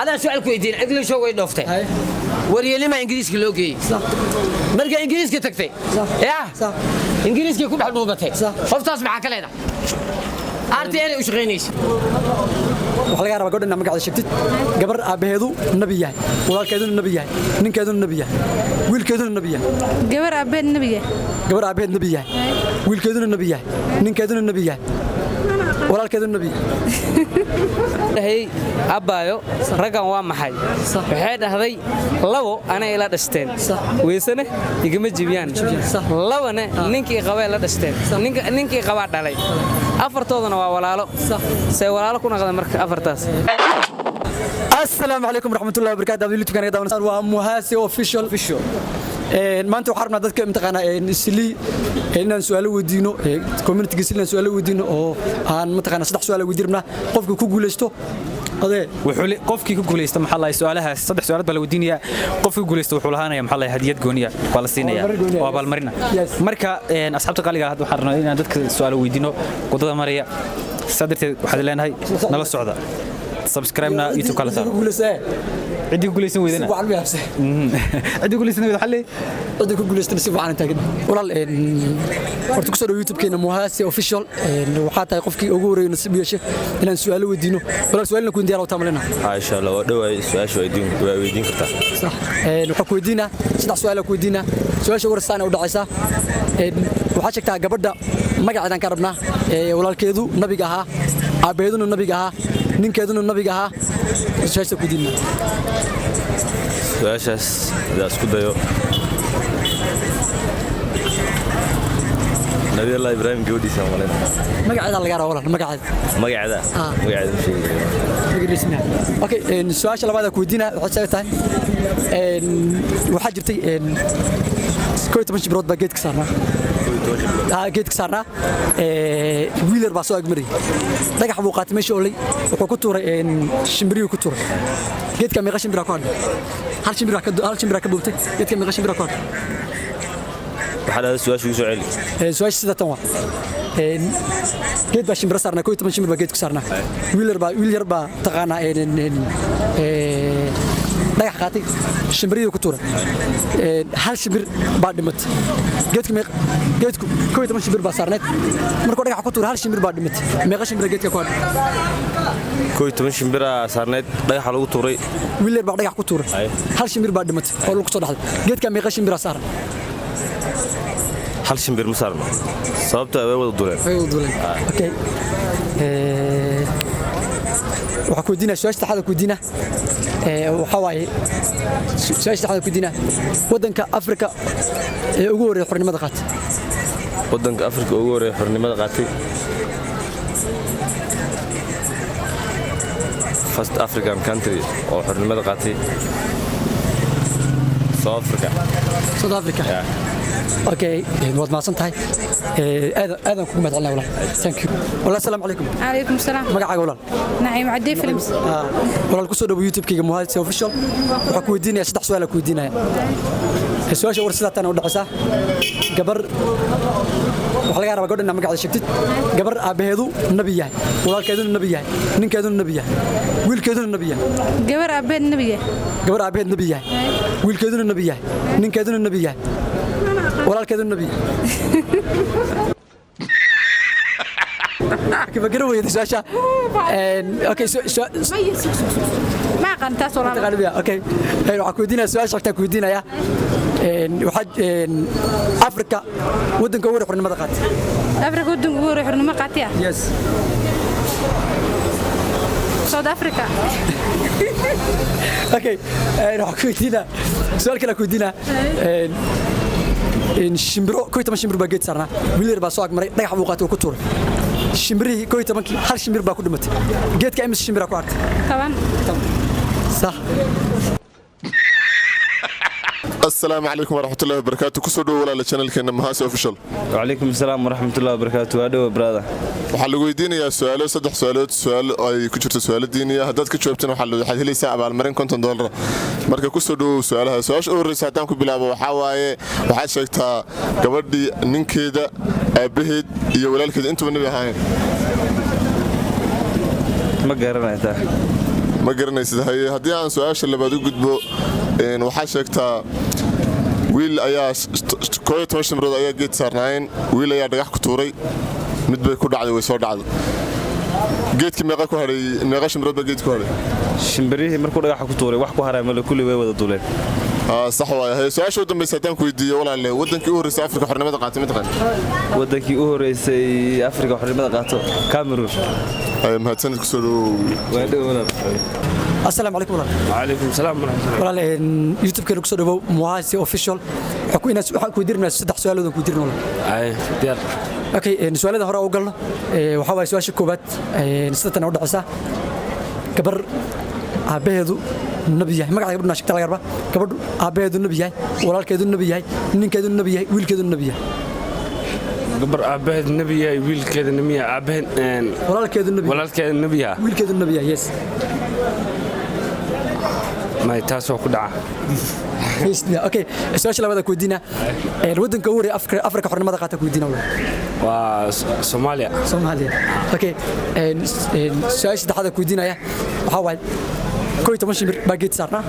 هذا سؤال كويدين انجلش هو يدوفتي وريلي ما انجليزي لوجي صح مركا انجليزي تكتي يا صح انجليزي كل حد موبتي صح خفتاس معك ليدا ارتي انا وش غينيش waxa laga rabaa gabadha magaceeda sheegtid gabar aabaheedu nabi yahay walaalkeedu nabi yahay ninkeedu nabi yahay wiilkeedu nabi yahay gabar aabaheed nabi yahay gabar aabaheed nabi yahay wiilkeedu nabi yahay ninkeedu nabi yahay walaalkeedu nabi hey abaayo ragan waa maxay waxay dhahday labo ana ila dhasteen weesane igama jibiyaan labana ninkii qabay la dhasteen ninkii qaba dhalay afartoodana waa walaalo say walaalo ku naqday marka afartaas assalaamu alaykum warahmatullahi wabarakatuh wiiltu kan daawan waa muhaasi official maanta waxaan rabnaa dadka imtixaana isli inaan su'aalo weydiino community isli su'aalo weydiino oo aan imtixaana saddex su'aalo weydiirna qofka ku guuleysto wuxuu qofkii ku guuleysto maxaa la su'aalahaas saddex su'aalood baa la weydiinaya qofkii ku guuleysto wuxuu lahaanaya maxaa la hadiyad gooniya waa la siinaya waa abaalmarina marka asxaabta qaliga ah waxaan rabnaa inaan dadka su'aalo weydiino wadada maraya sadarteed waxaad leenahay nala socda subscribe-na YouTube kala saar عندي كل شيء ويدنا عندي كل شيء ويدنا حلي عندي كل شيء نسيب عن تاجد والله ورتك صار يوتيوب كنا مهاسي official وحتى يقفكي أقول نسيب يشة إن سؤال ودينه ولا سؤالنا كون ديار وتعملنا إن شاء الله دوا سؤال شو يدين كرتا صح نحكي ودينا صدق سؤالك ودينا سؤال شو ورثنا ودعسة وحشك تاع قبضة ما قاعد نكربنا ولا الكيدو نبي جها عبيدنا النبي جها نين كيدنا النبي جها سؤال شو ودينا سؤالش إذا سكوت نبي الله إبراهيم جودي سامولين ما قاعد على الجارة ولا ما قاعد شيء مجلسنا أوكي السؤال اللي بعده كودينا وحسابتها وحجرتي كويت مش برود باجيت كسرنا جيت كسرنا ويلر باسو أجمري دقة حبوقات مش أولي وكتورة شمبري وكتورة جيت كم يغشم براكون هل شمبرا كبوبتي جيت كم يغشم براكون هذا السؤال شو سؤالي سؤال سيدة توا جيت باشمبرا صارنا كويت مش شمبرا جيت كسرنا ويلر با تقانا دقة خاتي شمبري وكتورة هل شمبر بعد مت جيت كويت مش شمبر بصارنا مركو دقة كتورة هل شمبر بعد مت ميغا شمبرا جيت كوان كويت مش شمبرا صارنا دقة حلو كتورة ويلر بعد دقة كتورة هل شمبر بعد مت أقول كتورة جيت كم ميغا شمبرا صار هل شمبر مسارنا صابته أول دولار أوكي وحكودينا سؤال تحدث كودينا وحواي سؤال تحدث كودينا ودنك أفريقيا أقول حرني ماذا قات ودنك أفريقيا أقول حرني ماذا قاتي First African country أو حرني ماذا قاتي South Africa اوكي واد ما سنتهي اذن كوما تعالنا والله ثانك يو والله السلام عليكم عليكم السلام مقعد والله نعيم عدي فيلمز والله كسو دو يوتيوب كيغا مهادسي اوفيشال waxa ku weydiinaya saddex su'aal ku weydiinaya su'aasha warsadatan u dhacaysa gabar waxa laga rabaa gabadha magaceeda sheegtid gabar aabaheedu nabi yahay walaalkeedu nabi yahay ninkeedu nabi yahay wiilkeedu nabi yahay gabar aabaheed nabi yahay gabar aabaheed nabi yahay wiilkeedu nabi yahay ninkeedu nabi yahay walaalkeedu nabi كيف قروا يدشاشة أوكي ما قنت صورة أوكي عكودينا سؤال شكتك عكودينا يا وحد أفريقيا ودن كوري حرنا مدقات أفريقيا ودن كوري حرنا مدقات يا يس سود أفريقيا أوكي عكودينا سؤال كلا عكودينا إن شمبرو كويت ما شمبرو باجيت صارنا ويلر باسواق مري ضيع حبوقات وكتور شمبري كويت ما هل شمبر باكل دمت جيت كأمس شمبر أكوارت طبعا صح السلام عليكم ورحمة الله وبركاته كسودو ولا لشانل كنا مهاسي أوفيشال وعليكم السلام ورحمة الله وبركاته هذا برادا وحلو ويديني سؤال صدح سؤال أي كشرت سؤال ديني هدات كشوبتنا وحلو حد لي ساعة بالمرين كنت $1 مركا كسودو سؤالها سؤال أول رسالتهم كبلابا وحواي وحد شيكتها قبردي نين كده بهد يولال كده أنتم من هاي ما قررنا ma garanaysid haye haddii aan su-aasha labaad u gudbo waxaa sheegtaa wiil ayaa 11 shimbirood ayaa geed saarnaayeen wiil ayaa dhagax ku tuuray mid bay ku dhacday way soo dhacday geedkii meeqa ku haray meeqa shimbirood baa geedku haray shimbirihii markuu dhagaxa ku tuuray wax ku haray male kulli way wada duuleen صح واي سؤال شو دمي ساتان كويديو ولا له ودنكي u horeysay Afrika xornimada qaatay mid qan wadankii u horeysay Afrika xornimada qaato Cameroon ay mahadsanid ku soo السلام عليكم ورحمة الله. وعليكم السلام ورحمة الله. والله يوتيوب كانوا كسروا مواسي اوفيشال حكوا يديرنا 3 سؤال كوديرنا والله. اي ديار. اوكي السؤال هذا هره او قلنا waxa way su'aasha koobaad sidatan u dhacaysa gabar aabaheedu nabi yahay magaca gabadha sheegta la yarba gabadhu aabaheedu nabi yahay walaalkeedu nabi yahay ninkeedu nabi yahay wiilkeedu nabi yahay gabar aabaheedu nabi yahay wiilkeedu nabi yahay aabaheed walaalkeedu nabi yahay wiilkeedu nabi yahay yes ما يتاسو كدعة. اوكي السؤال اللي بدك كودينا الودن كوري افريقيا حرنا ماذا قاتك كودينا ولا وصوماليا اوكي السؤال اللي هذا كودينا يا حاول كوي تمشي باجيت صارنا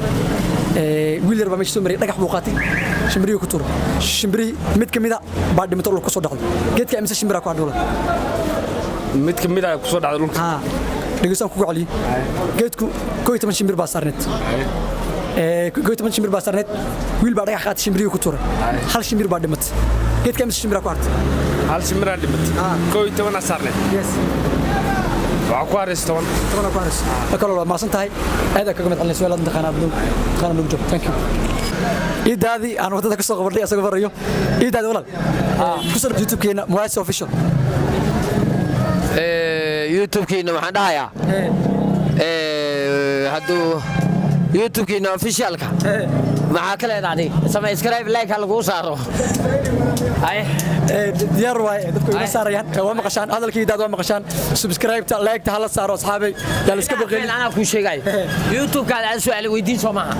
ويلر بمشي سمري دغخ بوقاتي شمبري كتور شمبري مid kamida baa dhimato dhulka soo dhacday geedka imisa shimbira ku adhola mid kamida ku soo dhacday dhulka dhigaysan ku cali geedku kooy toban shimbir baa saarneed kooy toban shimbir baa saarneed wiil baa dhagax qaatay shimbiriyo ku tuuray hal shimbir baa dhimatay geedka imisa shimbira ku artay hal shimbir baa dhimatay kooy toban saarneed yes waa ku aristaan toban ku aris akala ma santahay aad ka mid xalin su'aalaad dhaqanaad dhaqanaad joog thank you idaadi aan wadada ka soo qabnay asagoo barayo idaadi walaal ku soo youtube keena muwaasi official YouTube kiina waxaan dhahayaa hadduu YouTube kiina officialka maxaa ka leedahay subscribe like lagu saaro diyaar waay dadku ina saarayaan waa maqashaan hadalkii daad waa maqashaan subscribe ta like ta hala saaro asxaabay yaa iska baqeen ana ku sheegay YouTube kaada aan su'aal weydiin soo maaha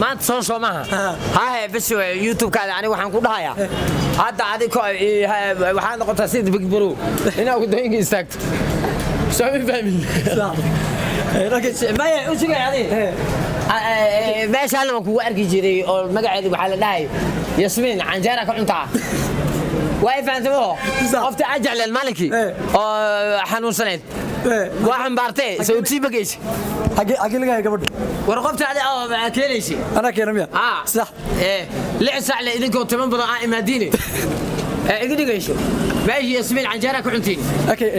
maanta soo maaha haa bas YouTube kaada ani waxaan ku dhahayaa hadda adiko waxaan noqotay sid big bro inaa ku dooyinka istaagto سامي فاهمين ما وشو يعني ماشي انا كو اركي جيري او مغعيدي waxa la dhahay ياسمين عنجيرة كعنتا واي فانتمو قفت اجعل المالكي oo xanuunsaneed waxaan baartay sawti bageys حاجه لغا gabadh warqabta oo keenaysi ana keenamiya صح لix saac la idinko taman badan aan imaadini اقدر ايش ماشي ياسمين عنجارة كعنتين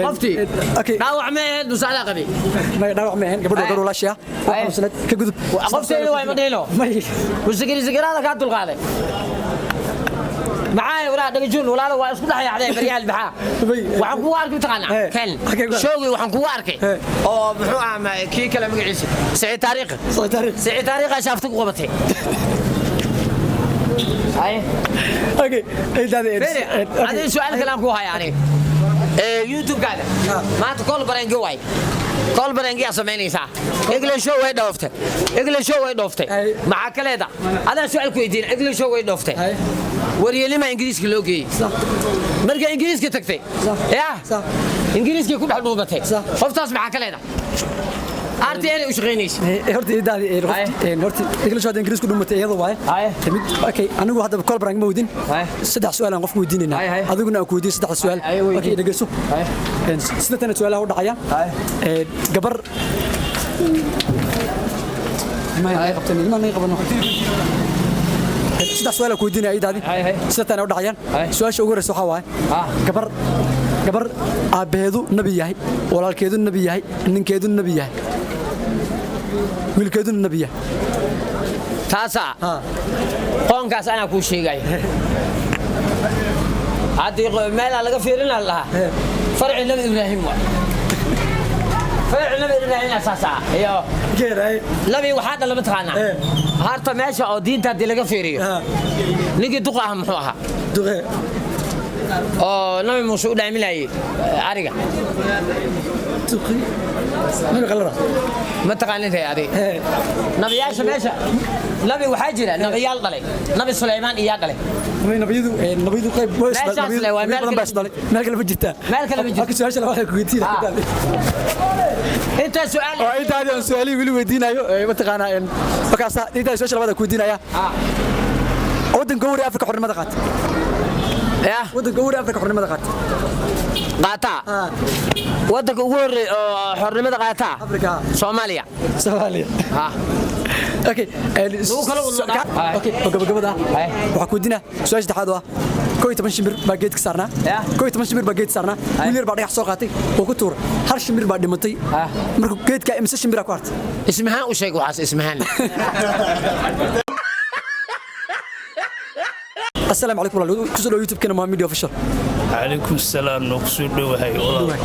قفتي داوع مهن وسالا قبي ما داوع مهن قبل دورو لاشيا وحسنت كغدب قفتي واي مدينو وسكري هذا كانت القاده معاي ولا دجون ولا waa isku dhaxay aday bariyaal baxa waxaan ku arkay taqana kan shoogi waxaan ku arkay oo muxuu ahaa kii kala magaciisa Saciid Taariikh shaafta ku qabatay هاي اوكي هذا سؤال كلام كو هاي يعني يوتيوب قاعده ما تقول برنجي واي كل برنجي اسمينيسا اجل شو وي دوفتي مع كليدا هذا سؤال كويدين اجل شو وي دوفتي وريلي ما انجليزي لوغي صح مرجع انجليزي تكتي يا صح انجليزي كل حدوبتي قفتاس مع كليدا arti ay u shaqeynaysi horta idaadi horta English wada Ingiriis ku dhumatay iyada waay mid okay anigu hadda kol barang ma wadin saddex su'aal aan qofku weydiinayna adiguna aan ku weydiin saddex su'aal okay dhageyso sida tan su'aalaha u dhacaya gabar ma qabtani ma qabano saddex su'aal aan ku weydiinay idaadi sida tan u dhacayaan su'aasha ugu horeysa waxa waay gabar aabaheedu nabi yahay walaalkeedu nabi yahay ninkeedu nabi yahay wiilkeedu nabi yahay taasa qoonkaas ana ku sheegay hadii meel laga fiirin lahaa farci nabi ibraahim waa farci nabi ibraahim asaasa iyo geeray nabi waxa dhalma taqaana harta meesha oo diinta hadii laga fiiriyo ninkii duqaha muxuu ahaa duqe oo nabi muuse u dhaaminayay ariga تقي نبي غلرة ما تقانين هي هذه نبي يا شماشة نبي وحاجرة نبي يالضلي نبي سليمان يالضلي نبيدو قيب بويس مالك اللي بجتا مالك اللي بجتا هاك سؤال شلون كويتين انت سؤال انت هذا سؤالي ولي ويدينايو ما تقانا فكاسا انت سؤال شلون كويتينايا ودن قوري افريقيا حرمه قات يا ودن قوري افريقيا حرمه قات قاطع ودك قوري حرمه قاطع افريقيا سوماليا ها اوكي اوكي gabagabada waxa ku dina soo saddexaad waa 11 shimir baa geedka saarnaa 11 shimir baa geedka saarnaa wiil yar baa dhagax soo qaatay oo ku tuur hal shimir baa dhimatay markuu geedka imsa shimir ku hartay ismahan u sheeg waxaas ismahan السلام عليكم والله كسر يوتيوب كنا محمد اوفيشال عليكم السلام نقصد وهي والله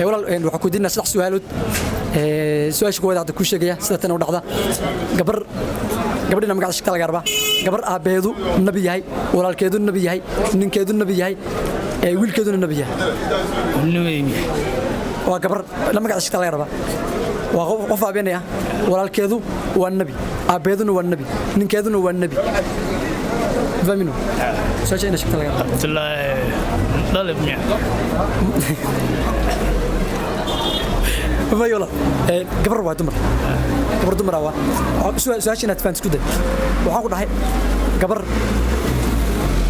والله waxa ku dina saddex su'aalood su'aasha koowaad aad ku sheegaya sida tan u dhacda gabadhina magaca shaqada laga rabaa gabar aabeedu nabi yahay walaalkeedu nabi yahay ninkeedu nabi yahay wiilkeeduna nabi yahay waa gabar la magaca shaqada laga rabaa waa qof aabeynaya walaalkeedu waa nabi aabeeduna waa nabi ninkeeduna waa nabi فاهمينه سويش انا شكت لك عبد الله طالب ميا ما يلا قبر واحد دمر سويش انا تفانت كده waxaan ku dhahay gabar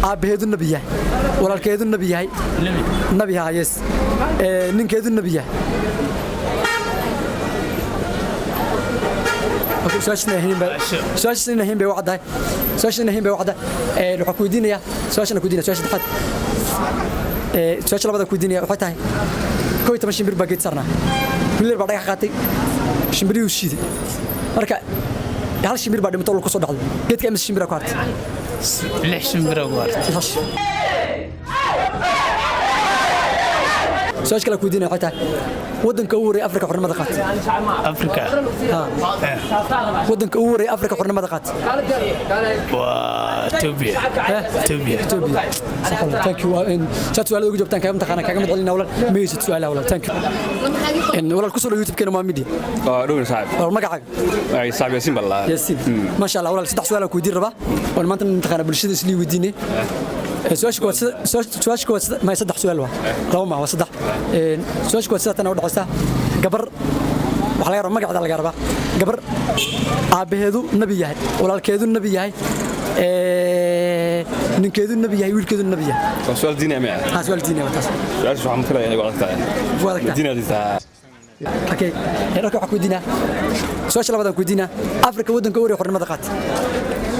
aabaheedu nabi yahay walaalkeedu nabi yahay nabi haayes ninkeedu nabi yahay سواشنا هين بوعدها سواشنا هين بوعدها الحكودينيا سواشنا كودينيا سواش دحد سواش لبدا كودينيا waxay tahay kooy taban shimbir baa geed sarna wiil baa dhagax qaatay shimbiri uu shiiday marka hal shimbir baa dhimatay ku soo dhacday geedka imis shimbir ku hartay lix shimbir ku hartay سواش كلا كودينيا waxay tahay wadanka ugu horeeyay Afrika xornimada qaatay Afrika wadanka ugu horeeyay Afrika xornimada qaatay waa Ethiopia thank you in chat su'aal ugu joogtaan kaga taqaana kaga mid celina walaal meeysid su'aalaha walaal thank you in walaal ku soo youtube kana Muhammad dhow saaxib walaal magacaaga ay saaxib Yasin ballah Yasin ma sha Allah walaal saddex su'aal ku diin raba waan maanta taqaana bulshada isli weydiinay سواش كوات ما يصدق سؤال واحد لو ما هو صدق سواش كوات سنة ودعسة قبر وحلا يرى ما قاعد على قربة قبر عبهذو النبي هاي ولا الكيدو النبي هاي نكيدو النبي هاي والكيدو النبي هاي سؤال ديني معه سؤال ديني وتاس سؤال شو عم تقول يعني وقتها ديني هذا اوكي هناك حكوا دينا سواش لا بدنا كودينا افريقيا ودن كوري حرنا مدقات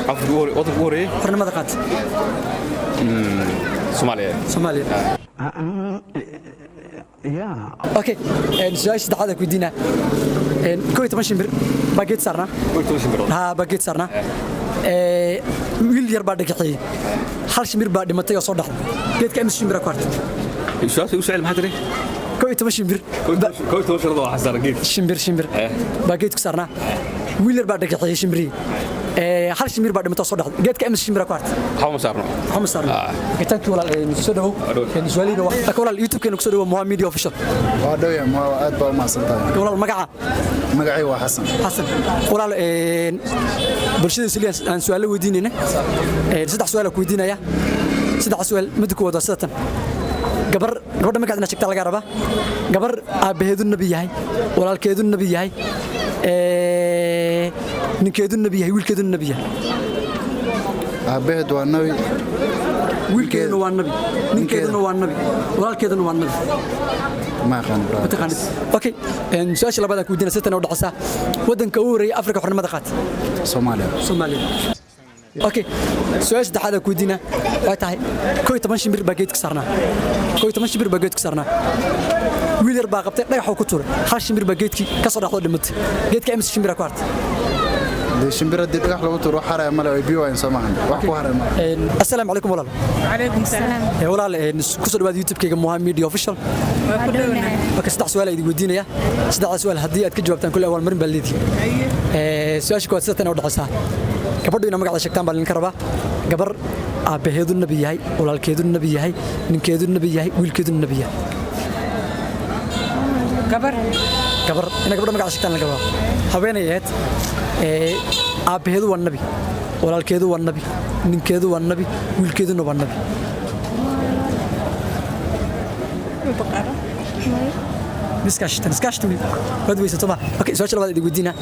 افريقيا ودن كوري حرنا مدقات Somalia. اوكي سؤال صدحada ku diina 11 shimbir bageed sarna 11 shimbir ha bageed sarna wiil yar baa dhagaxay hal shimbir baa dhimatay oo soo dhaxday geedka imis shimbir ku hartay su'aal maxaa tiri 11 shimbir 11 shimbir waa xasar geed shimbir bageed ku sarna wiil yar baa dhagaxay shimbiri hal shimir baa dhimatay soo dhaxday geedka imis shimir ku hartay xamu saarno geedka walaal soo dhaw su'aaliina waa walaal youtube keena ku soo dhaw Muhammad official waa dhaw ma aad baa ma santahay walaal magacay waa Xasan walaal bulshada Soomaaliya aan su'aal weydiinayna saddex su'aal ku weydiinaya saddex su'aal mid ku wada sadatan gabadha magaceedna sheegta laga rabaa gabar aabaheedu nabi yahay walaalkeedu nabi yahay ninkeedu nabi yahay wiilkeedu nabi yahay aabaheedu waa nabi wiilkeedu waa nabi ninkeedu waa nabi walaalkeedu waa nabi ma aqaan okay su'aasha labaad ku weydiinaysa tan oo dhacaysa wadanka ugu horeeyay Afrika xornimada qaatay Soomaaliya اوكي سؤال saddexaad ku diina way tahay 11 shimbir baa geedka saarnaa 11 shimbir baa geedka saarnaa wiil yar baa qabtay dhagax ku tuuray hal shimbir baa geedkii ka soo dhaxdo dhimatay geedka imis shimbir ku hartay shimbir hadii dhagax lagu tuuro xaray ma leh biyo aan soomaan wax ku haray assalaamu alaykum walaal وعليكم السلام walaal ku soo dhawaad youtube kayga Muhammad official marka saddex su'aal ay weydiinaya saddex su'aal hadii aad ka jawaabtaan kulli awal marin baa leedahay su'aasha koowaad sidatan oo dhacaysa gabadhu ina magaca sheegtaan baa la rabaa gabar aabaheedu nabi yahay walaalkeedu nabi yahay ninkeedu nabi yahay wiilkeedu nabi yahay gabar ina gabadha magaca sheegtaan la gabaa habeenayeed aabaheedu waa nabi walaalkeedu waa nabi ninkeedu waa nabi wiilkeeduna waa nabi iskaashtan wad weysato ma okay soo labaad idin weydiina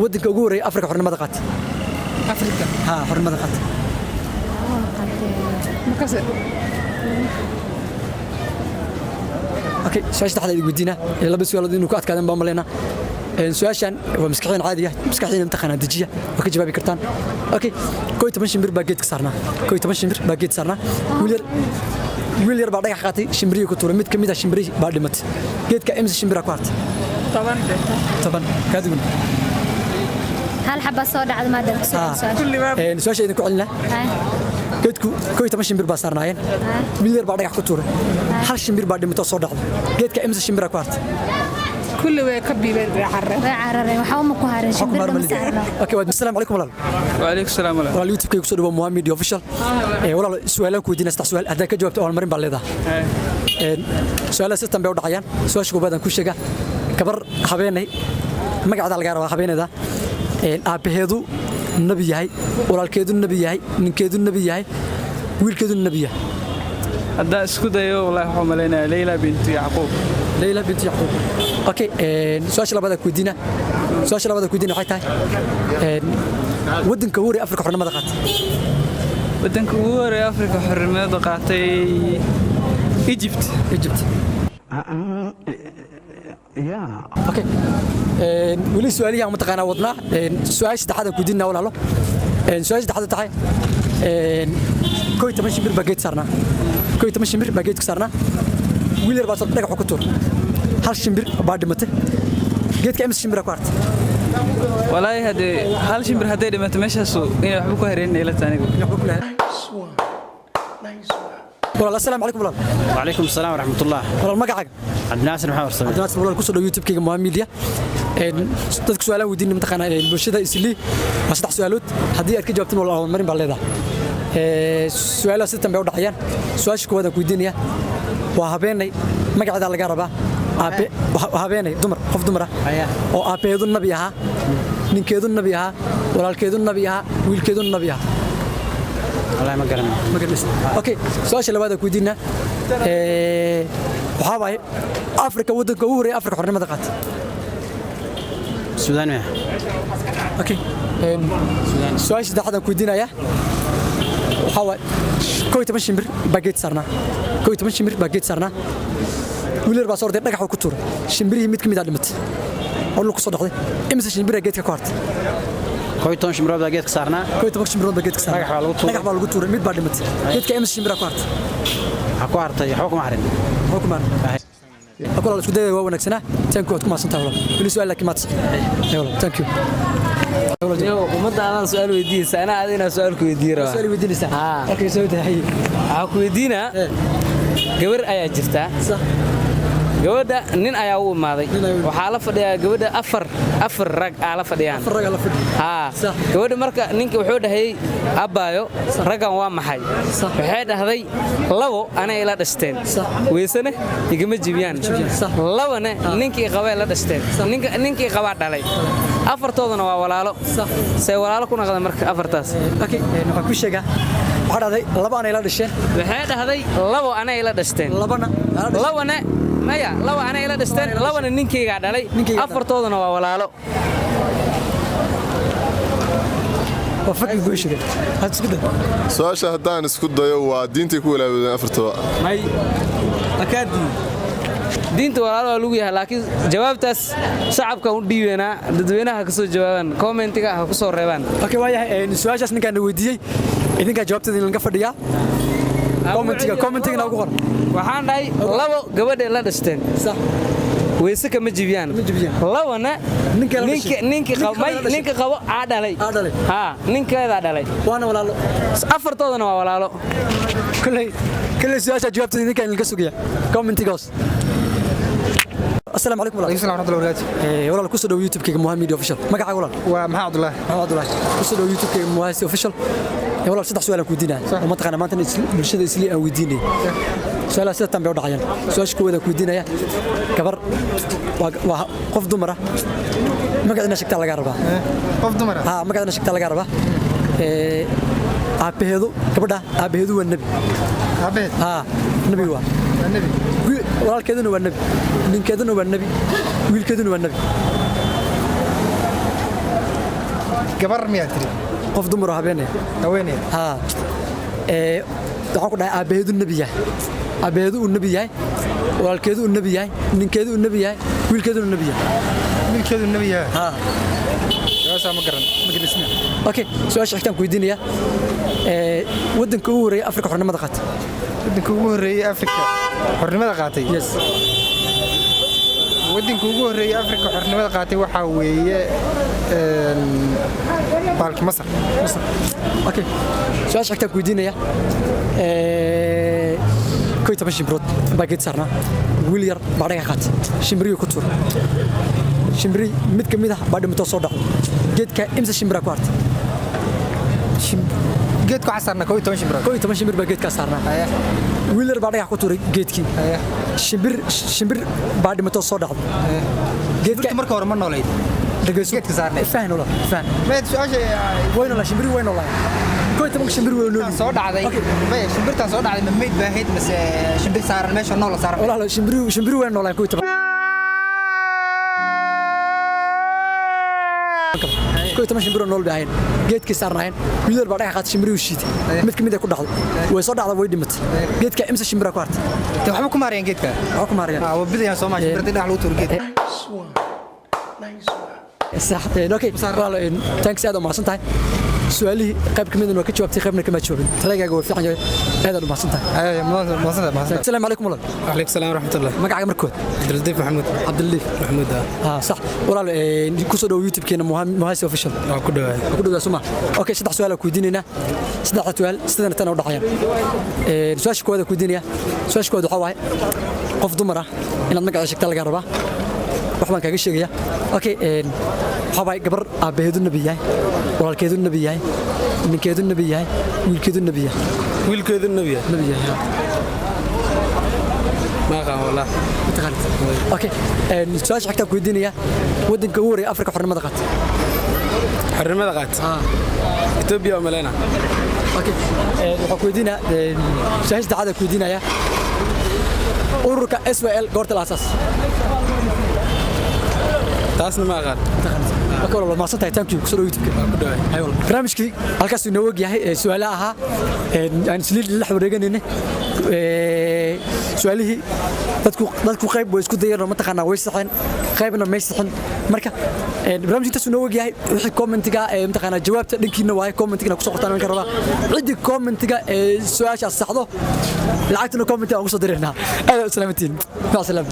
wadanka ugu horeeyay Afrika xornimada qaatay Afrika xornimada qaatay makase okay soo dhaxda idin weydiina laba su'aalood inuu ku adkaadaan baa maleena su'aashan waa maskaxiin caadi ah maskaxiin imtixaan dejiya waa ka jawaabi kartaan okay kooy 10 shimbir baa geedka saarnaa kooy 10 shimbir baa geed saarnaa wiil yar baa dhagax qaatay shimbiriga ku tuuray mid kamid ah shimbirihi baa dhimatay geedka imsa shimbira ku hartay 10 kaadun hal xabba soo dhacdo ma dad kulli baa su'aasha idin ku celinaa geedku kooy 10 shimbir baa saarnaayeen wiil yar baa dhagax ku tuuray hal shimbir baa dhimatay soo dhacday geedka imsa shimbira ku hartay kulli way ka biibeen way carareen waxa uma ku hareen shimbir dhamsaarna okay wa assalaamu alaykum walaal wa alaykum salaam walaal walaal youtube ku soo dhawo Muhammad Media Official walaal su'aalan ku weydiinaa saddex su'aal hadaa ka jawaabto oo marin baa leedahay su'aalaha si tanbay u dhacayaan su'aasha koobaad ku sheega gabar habeenay magaceeda laga rabaa habeenada aabaheedu nabi yahay walaalkeedu nabi yahay ninkeedu nabi yahay wiilkeedu nabi yahay hadda isku dayo wallahi waxa maleynaa Leila bint Yaqub okay su'aasha labaad ku weydiina waxay tahay wadanka ugu horeeyay Afrika xornimada qaatay wadanka ugu horeeyay Afrika xornimada qaatay Egypt okay wali su'aalihi aan mataqaana wadnaa su'aasha saddexaad ku weydiina walaalo su'aasha saddexaad tahay kooy 10 shimbir baa geed saarnaa kooy 10 shimbir baa geed saarnaa wiil yar baa dhagax ku tuuray hal shimbir baa dhimatay geedka imsa shimbira ku hartay wallahi hadee hal shimbir haday dhimatay meeshaas inay waxba ku hareen ila taaniga walaal assalaamu alaykum walaal wa alaykum asalaam wa rahmatullah walaal magacaaga Abdinaasir maxaa warsamay Abdinaasir walaal ku soo dhaw youtube kayga Muhammad Media dadku su'aalaha weydiin imtixaan bulshada isli waa saddex su'aalood haddii aad ka jawaabtiin walaal marin baa leedahay su'aalaha si tanbay u dhacayaan su'aasha koowaad ku weydiinaya waa habeenay magaceeda laga rabaa habeenay dumar qof dumar ah oo aabaheedu nabi ahaa ninkeedu nabi ahaa walaalkeedu nabi ahaa wiilkeedu nabi ahaa wallahi ma garanay okay su'aasha labaad ku weydiina waxa waay Afrika wadanka ugu horeeyay Afrika xornimada qaatay Suudaan okay su'aasha saddexaad ku weydiinaya waxa waay kooy 10 shimbir baa geed saarnaa kooy 10 shimbir baa geed saarnaa wiil yar baa soo dhagax ku tuuray shimbirihi mid kamid ah dhimatay oo ku soo dhacday imsa shimbira geedka ku hartay kooy 10 shimbir baa geedka saarnaa kooy 10 shimbir baa geedka saarnaa dhagax baa lagu tuuray mid baa dhimatay geedka imsa shimbira ku hartay waxa ku hartay waxba kuma harin أقول لك كده هو ونكسنا تانكو أتكلم عن سنتها ولا اللي سؤال لك مات يلا تانكيو ومدة أنا سؤال ودي سنة أنا سؤال كوديرة سؤال ودي لسه أوكي سويت هاي كودينا gabar ayaa jirta صح gabadha nin ayaa u imaaday waxa la fadhiyaa gabadha afar rag la fadhiyaan gabadha marka ninka wuxuu dhahay abaayo ragan waa maxay waxay dhahday labo anay ila dhasteen weysana igama jibiyaan labana ninkii qabay la dhasteen ninkii qaba dhalay afartoodana waa walaalo say walaalo ku noqdeen marka afartaas okay waxa ku sheega waxa dhahday labo anay la dhasheen waxay dhahday labo anay ila dhasteen labana maya laba ana ila dhasteen labana ninkeyga dhalay afartoodana waa walaalo wafaqi gooshiga had isku day su'aasha haddaan isku dayo waa diintii ku walaaween afartaba may akadi diinta walaalo waa lagu yahay laakiin jawaabtaas shacabka u dhiibeena dadweynaha ka soo jawaabaan commentiga ha ku soo reebaan okay waayahay su'aashaas ninkaan weydiiyay idinka jawaabteeda laga fadhiyaa commentiga ugu qor waxaan dhahay labo gabadha la dhasteen sax weyse kama jibiyaan labana ninka qabo dhalay ha ninkeeda dhalay waana walaalo afartoodana waa walaalo kulay su'aasha jawaabteeda idinka laga sugaya commentigaas السلام عليكم ورحمة الله وبركاته. والله كسر دو يوتيوب كي مهام ميديا اوفيشال. مقع والله. ومحمد عبد الله. محمد عبد الله. كسر دو يوتيوب كي مهام اوفيشال. والله صدق سؤال كودينا. وما تقنا ما أنت بالشدة إسلي أو ديني. سؤال سيد تنبيه ودعيان. سؤال شكو إذا كودينا يا كبر وقف دمرة. ما قعدنا شكت على جربة. قف دمرة. ها ما قعدنا شكت على جربة. أبهذو كبرنا أبهذو النبي. أبهذ. ها النبي هو. النبي. والله كذا هو النبي. من كذا هو النبي. ويل كذا هو النبي. كبر مياتري. قف دمرة هبينه. هوينه. ها. waxaan ku dhahay aabaheedu nabi yahay aabaheedu uu nabi yahay walaalkeedu uu nabi yahay ninkeedu uu nabi yahay wiilkeedu uu nabi yahay wiilkeedu uu nabi yahay ha saasa ma garanaysa okay su'aasha xigtaan ku weydiinaya wadanka ugu horeeyay Afrika xornimada qaatay wadanka ugu horeeyay Afrika xornimada qaatay yes wadanka ugu horeeyay Afrika xornimada qaatay waxa weeye بالك مصر اوكي سؤال حكيت كويدينيا كويت باش برود باقيت صرنا ويلير بعدها قات شمبري كتور شمبري مد كميده بعد ما توصل دق جيدك امس شمبرا كوارت جيدك عصرنا كويت شمبر باقيت كسرنا ويلير بعدها كتور جيدك شمبر بعد ما توصل دق جيدك مركه ورا ما نوليد جيدك صارنا فاهم ولا فاهم ما سؤال وين ولا شمبري وين والله كويت ممكن شمبري وين soo dhacday ma shimbirta soo dhacday ma meed baahayd mas shimbir saaran meesha nool saaran والله شمبري وين والله كويت كويت ما شمبري نول بaahayn geedkii saarnaayeen wiilal baa dhaxaad shimri u shiitay mid kamid ah ku dhacday way soo dhacday way dhimatay geedka imsa shimra ku hartay ta waxba ku maariyeen geedka waxa ku maariyeen waa bidayaan Soomaali shimbirta dhax lagu tuur geedka صح اوكي والله ثانكس هذا ما سنتهي سؤالي قيب كمين انه كجوابتي قيبنا كما تشوفين تلاقيها قوي فيعني هذا ما سنتهي ما سنتهي السلام عليكم والله وعليكم السلام ورحمه الله مقعد مركود عبد اللطيف محمود صح والله كسو دو يوتيوب كينا مهاسي اوفيشال كدو سما اوكي صدح سؤال كويدينينا صدح سؤال سدنا تنا ودحيان سؤال كودا كويدينيا سؤال كودا waxa waay qof dumar ah inaad magaca sheegta laga rabaa waxaan kaaga sheegaya okay waxa waay gabar aabaheedu nabi yahay walaalkeedu nabi yahay ninkeedu nabi yahay wiilkeedu nabi yahay ما قام والله تقالت اوكي السؤال حكيت لك ودينيا ودنك اوري افريقيا حرمه قات اثيوبيا وملينا اوكي waxaa ku weydiina shaashada caada ku weydiinaya ururka SWL goorta la asaas taasna ma aqaan أكون والله ما صدق تانكيو كسر يوتيوب كده هاي والله برنامجكي halkaas inoo wag yahay su'aalaha aan saliid la xiriirganayna su'aalihii dadku qayb way isku dayeen ma taqaana way saxeen qaybna ma saxeen marka barnaamijka inoo wag yahay wixii commentiga ma taqaana jawaabta dhankiina waa commentiga ku soo qortaan aan ka rabaa cidii commentiga su'aasha saxdo lacagtuna commentiga ugu soo direena aad u salaamantiin ma salaam